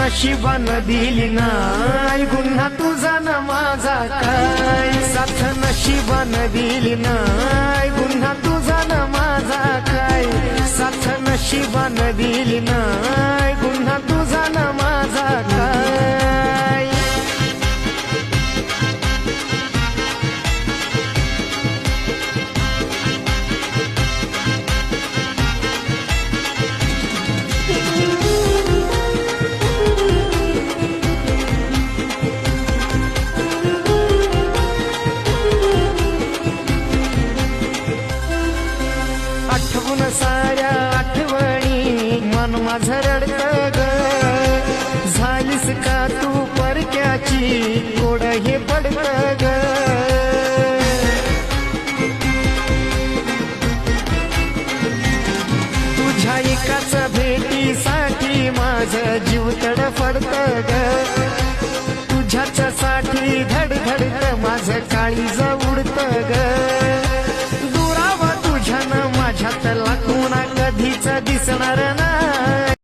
नशिबानं दिली नाही गुन्हा तुझा न माझा काय साथ नशिबानं दिली नाही गुन्हा तुझा न माझा काय साथ नशिबानं दिली नाही गुन्हा तुझा न माझा काय आठवून साऱ्या आठवणी मन माझं रडतं ग झालीस का तू परक्याची कोड हे पडतं ग तुझ्या एकाच भेटीसाठी माझं जीव तडफडतं ग तुझ्याच साठी धडधडतं माझं काळीज उडतं ग